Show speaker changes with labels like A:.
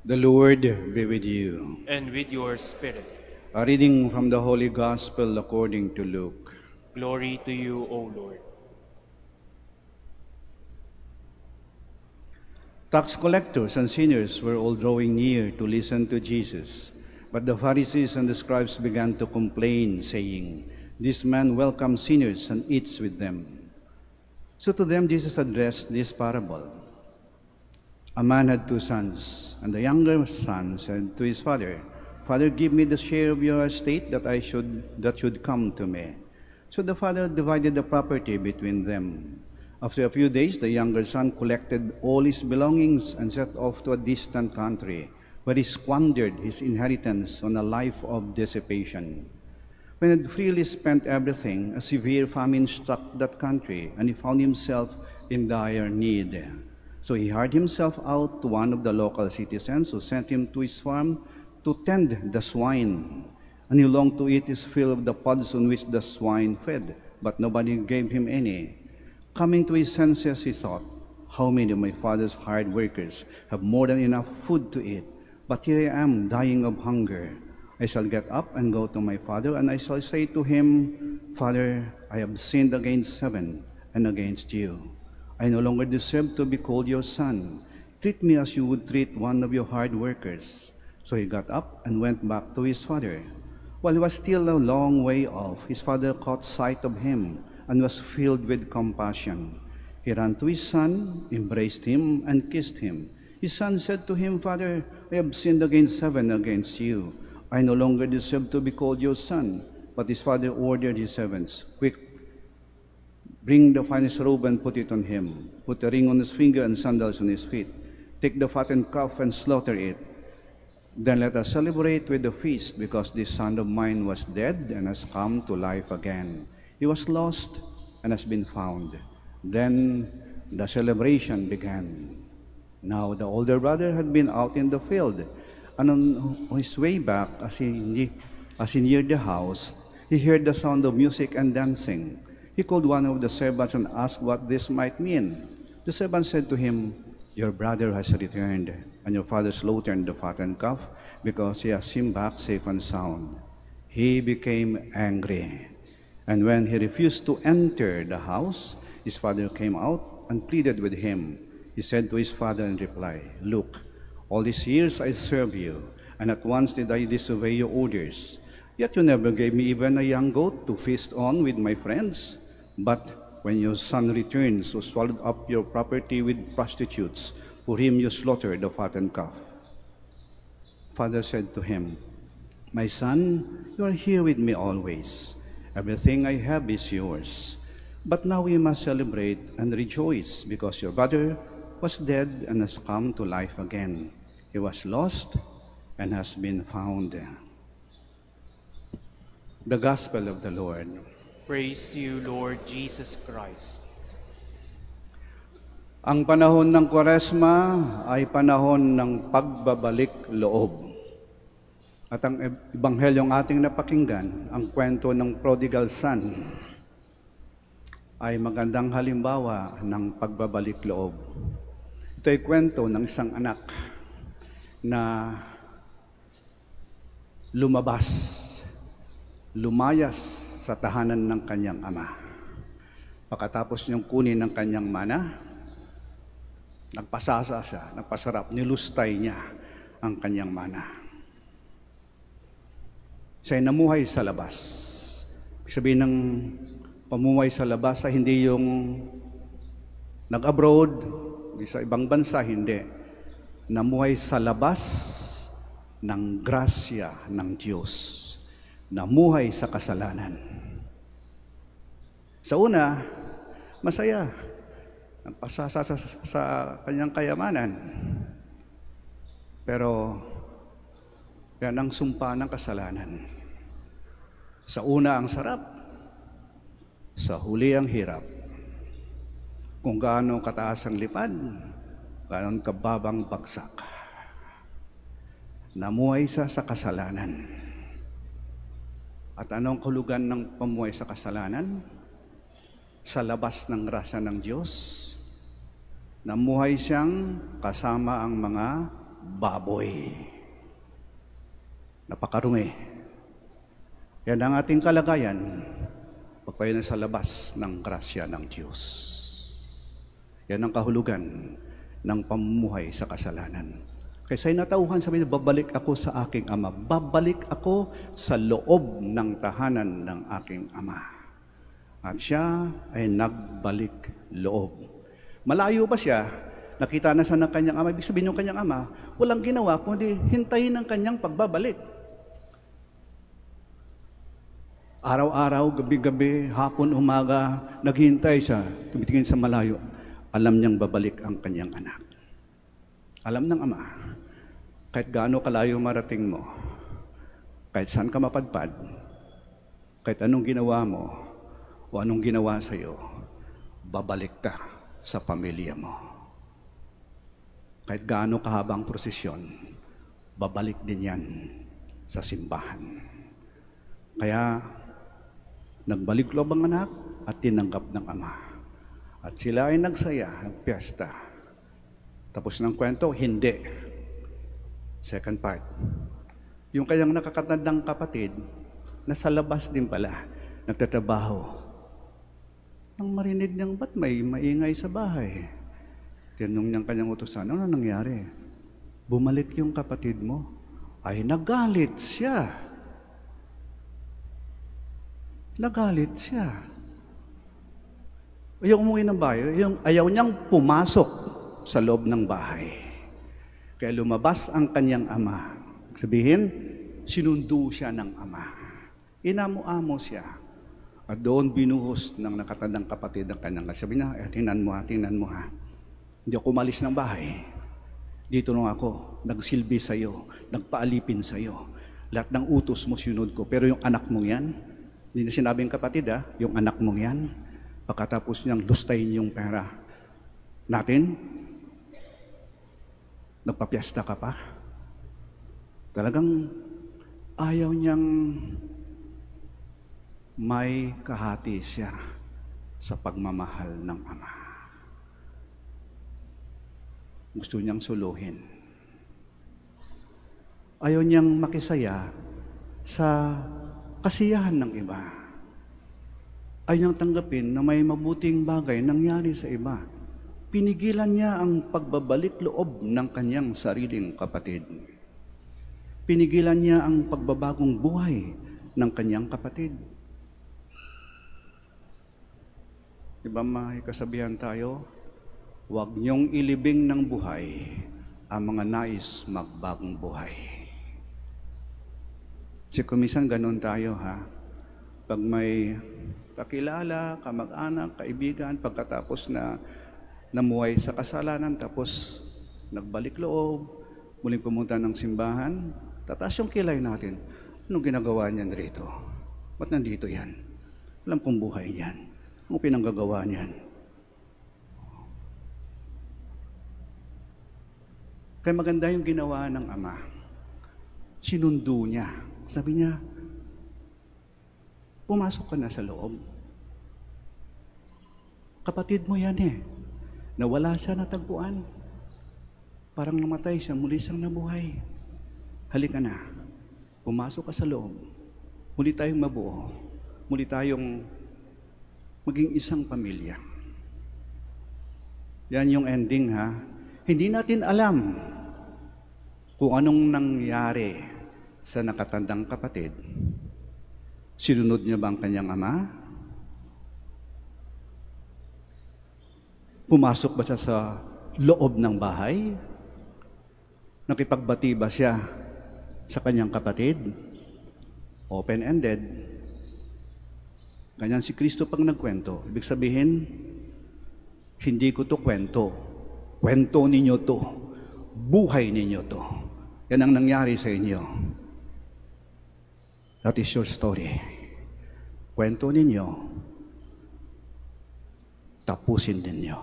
A: The Lord be with you.
B: And with your spirit.
A: A reading from the Holy Gospel according to Luke.
B: Glory to you, O Lord.
A: Tax collectors and sinners were all drawing near to listen to Jesus. But the Pharisees and the scribes began to complain, saying, "This man welcomes sinners and eats with them." So to them Jesus addressed this parable. A man had two sons, and the younger son said to his father, "Father, give me the share of your estate that should come to me." So the father divided the property between them. After a few days, the younger son collected all his belongings and set off to a distant country, where he squandered his inheritance on a life of dissipation. When he had freely spent everything, a severe famine struck that country, and he found himself in dire need. So he hired himself out to one of the local citizens, who sent him to his farm to tend the swine. And he longed to eat his fill of the pods on which the swine fed, but nobody gave him any. Coming to his senses, he thought, "How many of my father's hired workers have more than enough food to eat? But here I am, dying of hunger. I shall get up and go to my father, and I shall say to him, 'Father, I have sinned against heaven and against you. I no longer deserve to be called your son. Treat me as you would treat one of your hired workers.' So he got up and went back to his father. While he was still a long way off, his father caught sight of him and was filled with compassion. He ran to his son, embraced him, and kissed him. His son said to him, 'Father, I have sinned against heaven and against you. I no longer deserve to be called your son.' But his father ordered his servants, 'Quick, bring the finest robe and put it on him. Put a ring on his finger and sandals on his feet. Take the fattened calf and slaughter it. Then let us celebrate with a feast, because this son of mine was dead and has come to life again. He was lost and has been found.' Then the celebration began. Now the older brother had been out in the field, and on his way back, as he neared the house, he heard the sound of music and dancing. He called one of the servants and asked what this might mean. The servant said to him, 'Your brother has returned, and your father slaughtered the fattened calf, because he has him back safe and sound.' He became angry, and when he refused to enter the house, his father came out and pleaded with him. He said to his father in reply, 'Look, all these years I served you, and not once did I disobey your orders. Yet you never gave me even a young goat to feast on with my friends. But when your son returns, who swallowed up your property with prostitutes, for him you slaughtered the fattened calf.' Father said to him, 'My son, you are here with me always. Everything I have is yours. But now we must celebrate and rejoice, because your brother was dead and has come to life again. He was lost and has been found.'" The Gospel of the Lord.
B: Praise to you, Lord Jesus Christ.
A: Ang panahon ng Kwaresma ay panahon ng pagbabalik loob. At ang ebanghelyong ating napakinggan, ang kwento ng prodigal son, ay magandang halimbawa ng pagbabalik loob. Ito ay kwento ng isang anak na lumayas sa tahanan ng kanyang ama. Pagkatapos niyang kunin ng kanyang mana, nagpasasa siya, nagpasarap, nilustay niya ang kanyang mana. Siya'y namuhay sa labas. Ibig sabihin ng pamuhay sa labas ay hindi yung nag-abroad, sa ibang bansa, hindi. Namuhay sa labas ng grasya ng Diyos. Namuhay sa kasalanan. Sa una, masaya. Nagpasasa sa kanyang kayamanan. Pero yan ang sumpa ng kasalanan. Sa una ang sarap, sa huli ang hirap. Kung gaano kataas ang lipad, gaano kababang bagsak. Namuhay siya sa kasalanan. At anong kahulugan ng pamuhay sa kasalanan? Sa labas ng grasya ng Diyos, namuhay siyang kasama ang mga baboy. Napakarumi. Yan ang ating kalagayan pag tayo na sa labas ng grasya ng Diyos. Yan ang kahulugan ng pamumuhay sa kasalanan. Kaya sa'yo natauhan, sabi niya, babalik ako sa aking ama. Babalik ako sa loob ng tahanan ng aking ama. At siya ay nagbalik loob. Malayo pa siya, nakita na siya ng kanyang ama. Ibig sabihin yung kanyang ama, walang ginawa kundi hintayin ang kanyang pagbabalik. Araw-araw, gabi-gabi, hapon, umaga, naghihintay siya, tumitingin sa malayo. Alam niyang babalik ang kanyang anak. Alam ng ama, kahit gaano kalayo marating mo, kahit saan ka mapadpad, kahit anong ginawa mo, o anong ginawa sa'yo, babalik ka sa pamilya mo. Kahit gaano kahabang prosesyon, babalik din yan sa simbahan. Kaya, nagbalik loob ang anak at tinanggap ng ama. At sila ay nagsaya, nagpiesta. Tapos ng kwento, hindi. Second part. Yung kanyang nakakatandang kapatid, nasa labas din pala, nagtatrabaho. Nang marinig niyang, ba't may maingay sa bahay? Tinanong niyang kanyang utusan, ano nangyari? Bumalik yung kapatid mo. Ay, nagalit siya. Nagalit siya. Ayaw umuwi ng bahay. Ayaw niyang pumasok sa loob ng bahay. Kaya lumabas ang kanyang ama. Sabihin, sinundo siya ng ama. Inamo-amo siya. At doon binuhos ng nakatandang kapatid ng kanyang. Sabi niya, tingnan mo ha. Hindi ako umalis ng bahay. Dito nung ako, nagsilbi sa'yo, nagpaalipin sa'yo. Lahat ng utos mo sinunod ko. Pero yung anak mong yan, hindi na sinabing kapatid yung anak mong yan, pagkatapos niyang lustayin yung pera natin, nagpapiesta ka pa. Talagang ayaw niyang may kahati siya sa pagmamahal ng ama. Gusto niyang suluhin. Ayaw niyang makisaya sa kasiyahan ng iba. Ayaw niyang tanggapin na may mabuting bagay nangyari sa iba. Pinigilan niya ang pagbabalik loob ng kanyang sariling kapatid. Pinigilan niya ang pagbabagong buhay ng kanyang kapatid. Diba may kasabihan tayo, huwag niyong ilibing ng buhay ang mga nais magbagong buhay. Kasi kumisan ganun tayo Pag may kakilala, kamag-anak, kaibigan, pagkatapos na namuhay sa kasalanan, tapos nagbalik loob, muling pumunta ng simbahan, tataas yung kilay natin. Anong ginagawa niyan rito? Ba't nandito yan? Alam kong buhay yan. Anong pinanggagawa niyan? Kaya maganda yung ginawa ng ama. Sinundo niya. Sabi niya, pumasok ka na sa loob. Kapatid mo yan Nawala siya natagpuan. Parang namatay siya, muli siyang nabuhay. Halika na, pumasok ka sa loob. Muli tayong mabuo. Muli tayong maging isang pamilya. Yan yung ending Hindi natin alam kung anong nangyari sa nakatandang kapatid. Sinunod niya ba ang kanyang ama? Pumasok ba siya sa loob ng bahay? Nakipagbati ba siya sa kanyang kapatid? Open-ended. Ganyan si Kristo pag nagkwento. Ibig sabihin, hindi ko to kwento. Kwento ninyo to. Buhay ninyo to. Yan ang nangyari sa inyo. That is your story. Kwento ninyo, tapusin ninyo.